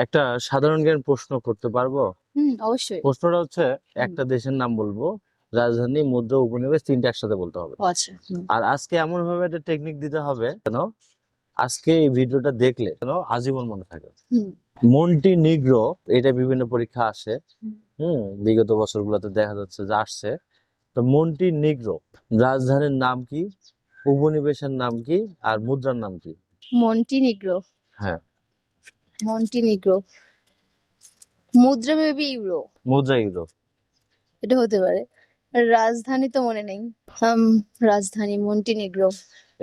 একটা সাধারণ জ্ঞান প্রশ্ন করতে পারবো? অবশ্যই। প্রশ্নটা হচ্ছে, একটা দেশের নাম বলবো, রাজধানী, মুদ্রা, উপনিবেশ, তিনটা একসাথে বলতে হবে। আচ্ছা। আর আজকে এমন ভাবে একটা টেকনিক দিতে হবে যেন আজকে এই ভিডিওটা দেখলে যেন আজীবন মনে থাকে। মন্টিনিগ্রো, এটা বিভিন্ন পরীক্ষা আসে, বিগত বছরগুলোতে দেখা যাচ্ছে যে আসছে। তো মন্টিনিগ্রো রাজধানীর নাম কি, উপনিবেশের নাম কি, আর মুদ্রার নাম কি? মন্টিনিগ্রো। হ্যাঁ, মন্টিনিগ্রো মুদ্রা মেবি ইউরো। মুদ্রা ইউরো। এটা হতে পারে। রাজধানী তো মনে নেই। রাজধানী মন্টিনিগ্রো।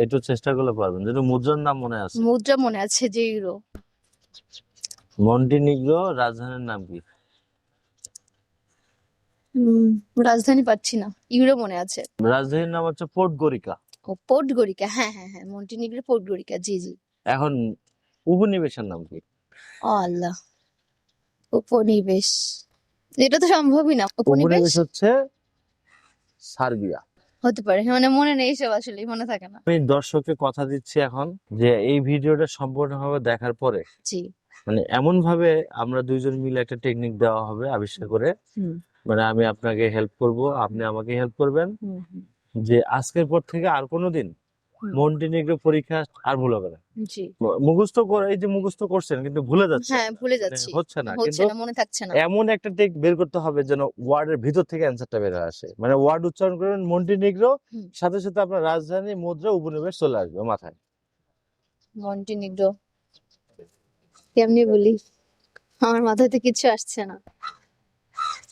একটু চেষ্টা করলে পারবেন, যেটা মুদ্রার নাম মনে আছে। মুদ্রা মনে আছে যে ইউরো। মন্টিনিগ্রো রাজধানীর নাম কি? রাজধানী পাচ্ছি না, ইউরো মনে আছে। রাজধানীর নাম হচ্ছে পোর্টগোরিকা। ও পোর্টগোরিকা, হ্যাঁ হ্যাঁ হ্যাঁ, মন্টিনিগ্রো পোর্টগোরিকা, জি জি। এখন উপনিবেশের নাম কি? ও আল্লাহ, উপনিবেশ, এটা তো সম্ভবই না। উপনিবেশ উপনিবেশ হচ্ছে সার্বিয়া। হতে পারে, মানে মনে নেই, এসব আসলে মনে থাকে না। আমি দর্শককে কথা দিচ্ছি এখন যে এই ভিডিওটা সম্পূর্ণভাবে দেখার পরে জি। মানে এমন ভাবে আমরা দুইজন মিলে একটা টেকনিক দেওয়া হবে আবিষ্কার করে, মানে আমি আপনাকে হেল্প করব, আপনি আমাকে হেল্প করবেন, যে আজকের পর থেকে আর কোনোদিন মন্টিনিগ্রো পরীক্ষা আর ভুল হবে না। জি। মুখস্থ করে, এই যে মুখস্থ করছেন কিন্তু ভুলে যাচ্ছে, হ্যাঁ, ভুলে যাচ্ছি, হচ্ছে না, হচ্ছে কিন্তু না, মনে থাকছে না। এমন একটা টেক বের করতে হবে যেন ওয়ার্ডের ভিতর থেকে অ্যান্সারটা বের হয়ে আসে। মানে ওয়ার্ড উচ্চারণ করবেন মন্টিনিগ্রো, সাথে সাথে আপনার রাজধানী, মুদ্রা, উপনিবেশ চলে আসবে মাথায়। মন্টিনিগ্রো কেমনি বলি, আমার মাথাতে কিছু আসছে না,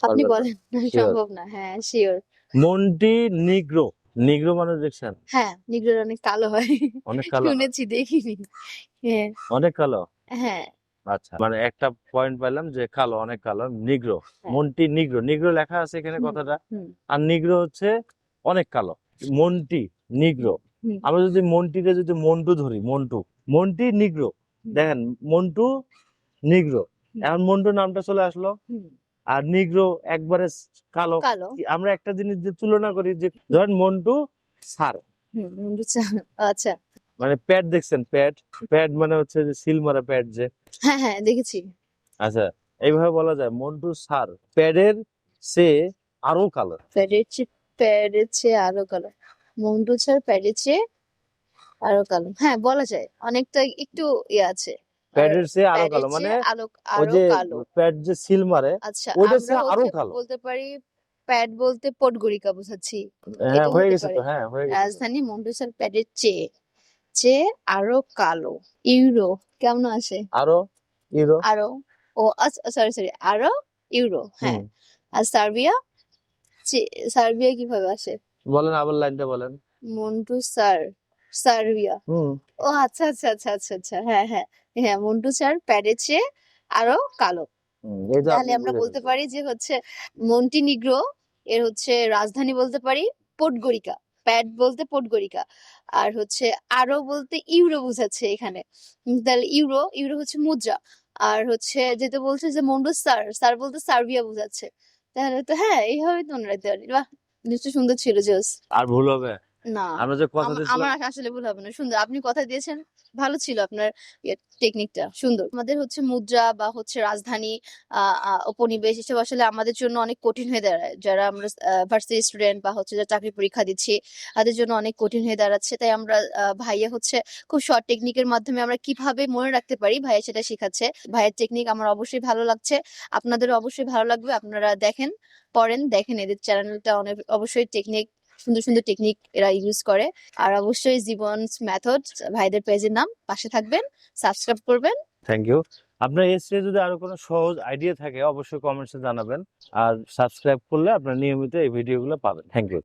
আপনি বলেন। সম্ভব না, হ্যাঁ শিওর। মন্টিনিগ্রো, নিগ্রো মানে দেখছেন? হ্যাঁ, নিগ্রোর অনেক কালো হয়, অনেক কালো, শুনেছি, দেখিনি। হ্যাঁ অনেক কালো। হ্যাঁ। আচ্ছা, মানে একটা পয়েন্ট পাইলাম যে কালো, অনেক কালো। নিগ্রো, মন্টিনিগ্রো, নিগ্রো লেখা আছে এখানে কথাটা, আর নিগ্রো হচ্ছে অনেক কালো। মন্টি নিগ্রো, আমরা যদি মন্টিতে যদি মন্টু ধরি, মন্টু, মন্টিনিগ্রো, দেখেন মন্টু নিগ্রো, এখন মন্টু নামটা চলে আসলো, আর নিগ্রো একবারে কালো। কালো। আমরা একটা জিনিস যে তুলনা করি, যে ধরেন মন্টু স্যার, আচ্ছা। মানে প্যাড দেখছেন, প্যাড, প্যাড মানে হচ্ছে যে সিল মারা প্যাড যে। হ্যাঁ হ্যাঁ, দেখেছি। আচ্ছা, এইভাবে বলা যায় মন্টু স্যার প্যাডের চেয়ে আরো কালো। প্যাডের চেয়ে আরো কালো। মন্টু স্যার প্যাডের চেয়ে আরো কালো, হ্যাঁ বলা যায়, অনেকটা একটু ইয়ে আছে। প্যাডের চেয়ে আরো কালো মানে ওই যে প্যাড যে সিল মারে, আচ্ছা, ওইটার আমরা চেয়ে আরো হচ্ছে কালো। বলতে পারি প্যাড বলতে পটগরিকা বোঝাচ্ছি। হ্যাঁ, এটা হয়ে হতে গেছে পারে। তো, হ্যাঁ হয়ে গেছে। রাজধানী মন্টু স্যার প্যাডের চেয়ে চেয়ে আরো কালো। ইউরো কেমন আসে? আরো ইউরো। আরো, ও আচ্ছা, সরি সরি, আরো ইউরো, হ্যাঁ। আর সার্বিয়া, সার্বিয়া কিভাবে আসে? বলেন, আবার লাইনটা বলেন। Montu sir Serbia. ও আচ্ছা আচ্ছা আচ্ছা আচ্ছা আচ্ছা, হ্যাঁ হ্যাঁ হ্যাঁ, মন্টু স্যার প্যাডের চেয়ে আরো কালো। তাহলে আমরা বলতে পারি যে হচ্ছে মন্টিনিগ্রো এর হচ্ছে রাজধানী বলতে পারি পোর্টগরিকা, প্যাড বলতে পোর্টগরিকা, আর হচ্ছে আরো বলতে ইউরো বোঝাচ্ছে এখানে। তাহলে ইউরো, ইউরো হচ্ছে মুদ্রা, আর হচ্ছে যেটা বলছে যে মন্টু স্যার, স্যার বলতে সার্বিয়া বোঝাচ্ছে। তাহলে তো হ্যাঁ, এইভাবে তো মনে রাখতে পারি। বাহ, নিশ্চয় সুন্দর ছিল, জোস। আর ভুল হবে না, আমরা যে কথা দিয়েছিলাম। আমার আসলে ভুল হবে না, সুন্দর, আপনি কথা দিয়েছেন, ভালো ছিল আপনার টেকনিকটা, সুন্দর। আমাদের হচ্ছে মুদ্রা বা হচ্ছে রাজধানী, উপনিবেশ, এসব আসলে আমাদের জন্য অনেক কঠিন হয়ে দাঁড়ায়, যারা আমরা ভার্সিটি স্টুডেন্ট বা হচ্ছে যারা চাকরি পরীক্ষা দিচ্ছি, তাদের জন্য অনেক কঠিন হয়ে দাঁড়াচ্ছে। তাই আমরা ভাইয়া হচ্ছে খুব শর্ট টেকনিকের মাধ্যমে আমরা কিভাবে মনে রাখতে পারি, ভাইয়া সেটা শেখাচ্ছে। ভাইয়ের টেকনিক আমার অবশ্যই ভালো লাগছে, আপনাদেরও অবশ্যই ভালো লাগবে। আপনারা দেখেন, পড়েন, দেখেন, এদের চ্যানেলটা অনেক অবশ্যই টেকনিক, সুন্দর সুন্দর টেকনিক এরা ইউজ করে। আর অবশ্যই জীবনস মেথড ভাইদের পেজের নাম, পাশে থাকবেন, সাবস্ক্রাইব করবেন। Thank you. আপনার এসে যদি আরো কোনো সহজ আইডিয়া থাকে অবশ্যই কমেন্টসে জানাবেন, আর সাবস্ক্রাইব করলে আপনারা নিয়মিত এই ভিডিওগুলো পাবেন। Thank you.